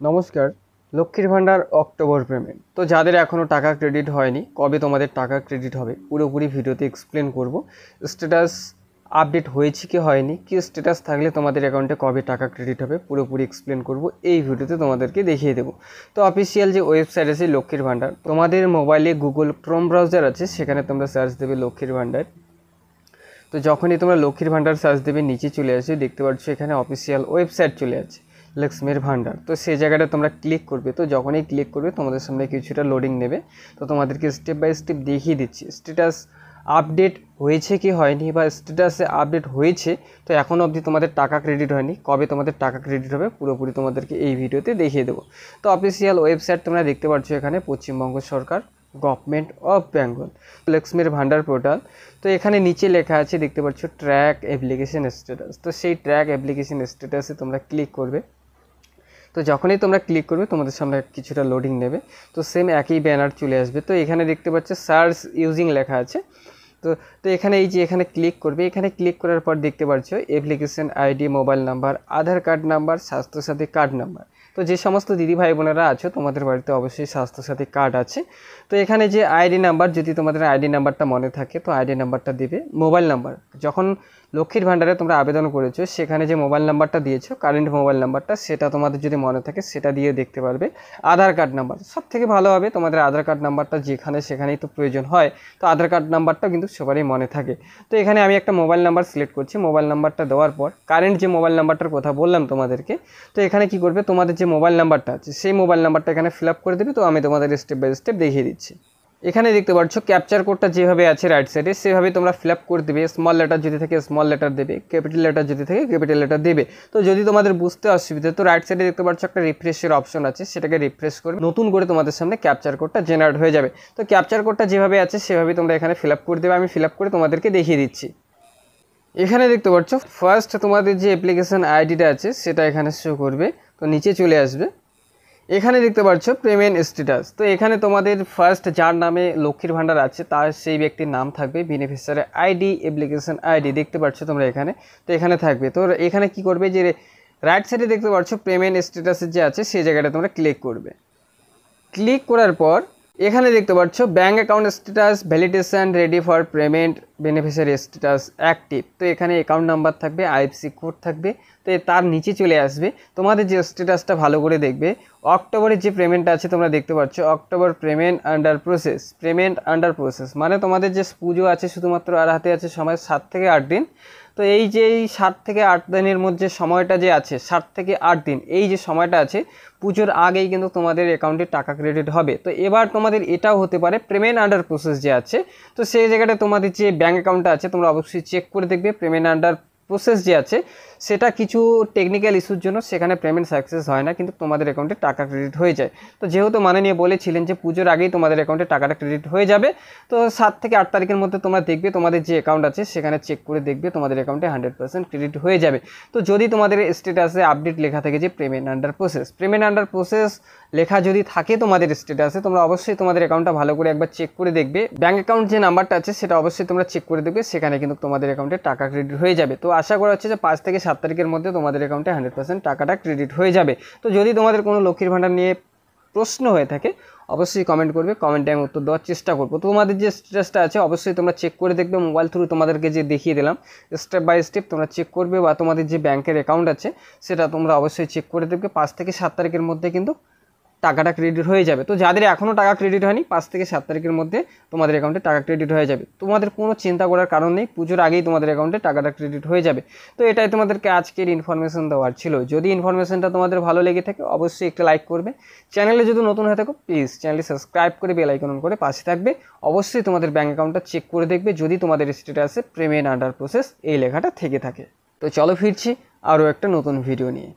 নমস্কার। লক্ষ্মীর ভাণ্ডার অক্টোবর পেমেন্ট। তো যাদের এখনও টাকা ক্রেডিট হয়নি, কবে তোমাদের টাকা ক্রেডিট হবে পুরোপুরি ভিডিওতে এক্সপ্লেন করব। স্ট্যাটাস আপডেট হয়েছে কি হয়নি, কি স্ট্যাটাস থাকলে তোমাদের অ্যাকাউন্টে কবে টাকা ক্রেডিট হবে পুরোপুরি এক্সপ্লেন করব এই ভিডিওতে, তোমাদেরকে দেখিয়ে দেবো। তো অফিসিয়াল যে ওয়েবসাইট আছে লক্ষ্মীর ভাণ্ডার, তোমাদের মোবাইলে গুগল ক্রোম ব্রাউজার আছে, সেখানে তোমরা সার্চ দেবে লক্ষ্মীর ভাণ্ডার। তো যখনই তোমরা লক্ষ্মীর ভাণ্ডার সার্চ দেবে নিচে চলে আসবে, দেখতে পাচ্ছ এখানে অফিসিয়াল ওয়েবসাইট চলে আছে লক্ষ্মীর ভাণ্ডার। তো সেই জায়গাটা তোমরা ক্লিক করবে। তো যখনই ক্লিক করবে তোমাদের সামনে কিছুটা লোডিং নেবে। তো তোমাদেরকে স্টেপ বাই স্টেপ দেখিয়ে দিচ্ছি স্ট্যাটাস আপডেট হয়েছে কি হয়নি, বা স্ট্যাটাসে আপডেট হয়েছে তো এখনও অবধি তোমাদের টাকা ক্রেডিট হয়নি, কবে তোমাদের টাকা ক্রেডিট হবে পুরোপুরি তোমাদেরকে এই ভিডিওতে দেখিয়ে দেবো। তো অফিসিয়াল ওয়েবসাইট তোমরা দেখতে পাচ্ছ এখানে পশ্চিমবঙ্গ সরকার গভর্নমেন্ট অফ বেঙ্গল লক্ষ্মীর ভাণ্ডার পোর্টাল। তো এখানে নিচে লেখা আছে দেখতে পাচ্ছ ট্র্যাক অ্যাপ্লিকেশন স্ট্যাটাস। তো সেই ট্র্যাক অ্যাপ্লিকেশন স্ট্যাটাসে তোমরা ক্লিক করবে। তো যখনই তোমরা ক্লিক করবে তোমাদের সামনে কিছুটা লোডিং নেবে। তো সেম একই ব্যানার চলে আসবে। তো এখানে দেখতে পাচ্ছ সার্চ ইউজিং লেখা আছে। তো তো এখানে এই যে এখানে ক্লিক করবে, এখানে ক্লিক করার পর দেখতে পাচ্ছ application ID, mobile number, Aadhaar card number, Swasthya Sathi card number. তো যে সমস্ত দিদি ভাই বোনেরা আছো তোমাদের বাড়িতে অবশ্যই স্বাস্থ্যসাথী কার্ড আছে। তো এখানে যে আইডি নাম্বার, যদি তোমাদের আইডি নাম্বারটা মনে থাকে তো আইডি নাম্বারটা দেবে। মোবাইল নাম্বার, যখন লক্ষ্মীর ভাণ্ডারে তোমরা আবেদন করেছো সেখানে যে মোবাইল নাম্বারটা দিয়েছো কারেন্ট মোবাইল নাম্বারটা, সেটা তোমাদের যদি মনে থাকে সেটা দিয়ে দেখতে পারবে। আধার কার্ড নাম্বার সব থেকে ভালো হবে, তোমাদের আধার কার্ড নাম্বারটা যেখানে সেখানেই তো প্রয়োজন হয়, তো আধার কার্ড নাম্বারটা কিন্তু সবারই মনে থাকে। তো এখানে আমি একটা মোবাইল নাম্বার সিলেক্ট করছি। মোবাইল নাম্বারটা দেওয়ার পর কারেন্ট যে মোবাইল নাম্বারটার কথা বললাম তোমাদেরকে, তো এখানে কি করবে, তোমাদের যে মোবাইল নাম্বারটা আছে সেই মোবাইল নাম্বারটা এখানে ফিল আপ করে দেবে। তো আমি তোমাদের স্টেপ বাই স্টেপ দেখিয়ে দিচ্ছি। এখানে দেখতে পাচ্ছ ক্যাপচার কোডটা যেভাবে আছে রাইট সাইডে সেভাবে তোমরা ফিল আপ করে দেবে। স্মল লেটার যদি থাকে স্মল লেটার দেবে, ক্যাপিটাল লেটার যদি থাকে ক্যাপিটাল লেটার দেবে। তো যদি তোমাদের বুঝতে অসুবিধা, তো রাইট সাইডে দেখতে পাচ্ছ একটা রিফ্রেশের অপশন আছে, সেটাকে রিফ্রেশ করে নতুন করে তোমাদের সামনে ক্যাপচার কোডটা জেনারেট হয়ে যাবে। তো ক্যাপচার কোডটা যেভাবে আছে সেভাবে তোমরা এখানে ফিল আপ করে দেবে। আমি ফিল আপ করে তোমাদেরকে দেখিয়ে দিচ্ছি। এখানে দেখতে পাচ্ছ ফার্স্ট তোমাদের যে অ্যাপ্লিকেশন আইডিটা আছে সেটা এখানে শো করবে। তো নিচে চলে আসবে, এখানে দেখতে পাচ্ছ পেমেন্ট স্ট্যাটাস। তো এখানে তোমাদের ফার্স্ট যার নামে লক্ষ্মীর ভাণ্ডার আছে তার সেই ব্যক্তির নাম থাকবে, বেনিফিশিয়ারি আইডি, অ্যাপ্লিকেশন আইডি দেখতে পাচ্ছ তোমরা এখানে। তো এখানে থাকবে। তো এখানে কি করবে, যে রাইট সাইডে দেখতে পাচ্ছ পেমেন্ট স্ট্যাটাসের যে আছে সেই জায়গাটা তোমরা ক্লিক করবে। ক্লিক করার পর এখানে দেখতে পাচ্ছ bank account status validation ready for payment, beneficiary status active. তো এখানে অ্যাকাউন্ট নাম্বার থাকবে, আইএফসি কোড থাকবে। তো তার নিচে চলে আসবে তোমাদের যে স্ট্যাটাসটা ভালো করে দেখবে। অক্টোবরের যে পেমেন্টটা আছে তোমরা দেখতে পাচ্ছ October payment under process, payment under process মানে তোমাদের যে পুজো আছে শুধুমাত্র আর হাতে আছে সময় 7 থেকে 8 দিন। তো এই যে এই 7 থেকে 8 দিনের মধ্যে সময়টা যে আছে 7 থেকে 8 দিন, এই যে সময়টা আছে পুজোর আগেই কিন্তু তোমাদের অ্যাকাউন্টে টাকা ক্রেডিট হবে। তো এবার তোমাদের এটাও হতে পারে পেমেন্ট আন্ডার প্রসেস যে আছে, তো সেই জায়গাটা তোমাদের যে ব্যাঙ্ক অ্যাকাউন্টটা আছে তোমরা অবশ্যই চেক করে দেখবে পেমেন্ট আন্ডার প্রসেস যে আছে সেটা কিছু টেকনিক্যাল ইস্যুর জন্য সেখানে পেমেন্ট সাকসেস হয় না, কিন্তু তোমাদের অ্যাকাউন্টে টাকা ক্রেডিট হয়ে যায়। তো যেহেতু মাননীয় বলেছিলেন যে পুজোর আগেই তোমাদের অ্যাকাউন্টে টাকাটা ক্রেডিট হয়ে যাবে, তো 7 থেকে 8 তারিখের মধ্যে তোমরা দেখবে তোমাদের যে অ্যাকাউন্ট আছে সেখানে চেক করে দেখবে তোমাদের অ্যাকাউন্টে 100% ক্রেডিট হয়ে যাবে। তো যদি তোমাদের স্ট্যাটাসে আপডেট লেখা থাকে যে payment under process, payment under process লেখা যদি থাকে তোমাদের স্ট্যাটাসে, তোমরা অবশ্যই তোমাদের অ্যাকাউন্টটা ভালো করে একবার চেক করে দেখবে। ব্যাঙ্ক অ্যাকাউন্ট যে নাম্বারটা আছে সেটা অবশ্যই তোমরা চেক করে দেখবে, সেখানে কিন্তু তোমাদের অ্যাকাউন্টে টাকা ক্রেডিট হয়ে যাবে। তো আশা করা হচ্ছে যে 5 থেকে 7 তারিখের মধ্যে তোমাদের অ্যাকাউন্টে 100% টাকাটা ক্রেডিট হয়ে যাবে। তো যদি তোমাদের কোনো লক্ষ্মীর ভাণ্ডার নিয়ে প্রশ্ন হয়ে থাকে অবশ্যই কমেন্ট করবে, কমেন্টে আমি উত্তর দেওয়ার চেষ্টা করবো। তোমাদের যে স্ট্যাটাসটা আছে অবশ্যই তোমরা চেক করে দেখবে, মোবাইল থ্রু তোমাদেরকে যে দেখিয়ে দিলাম স্টেপ বাই স্টেপ তোমরা চেক করবে, বা তোমাদের যে ব্যাংকের অ্যাকাউন্ট আছে সেটা তোমরা অবশ্যই চেক করে দেখবে। 5 থেকে 7 তারিখের মধ্যে কিন্তু টাকাটা ক্রেডিট হয়ে যাবে। তো যাদের এখনও টাকা ক্রেডিট হয়নি 5 থেকে 7 তারিখের মধ্যে তোমাদের অ্যাকাউন্টে টাকা ক্রেডিট হয়ে যাবে। তোমাদের কোনো চিন্তা করার কারণ নেই, পুজোর আগেই তোমাদের অ্যাকাউন্টে টাকাটা ক্রেডিট হয়ে যাবে। তো এটাই তোমাদেরকে আজকের ইনফরমেশন দেওয়ার ছিল। যদি ইনফরমেশনটা তোমাদের ভালো লেগে থাকে অবশ্যই একটা লাইক করবে। চ্যানেলে যদি নতুন হয়ে থাকো প্লিজ চ্যানেলটি সাবস্ক্রাইব করে বেল আইকন অন করে পাশে থাকবে। অবশ্যই তোমাদের ব্যাঙ্ক অ্যাকাউন্টটা চেক করে দেখবে যদি তোমাদের স্ট্যাটাসে পেমেন্ট আন্ডার প্রসেস এই লেখাটা থেকে থাকে। তো চলো ফিরছি আরও একটা নতুন ভিডিও নিয়ে।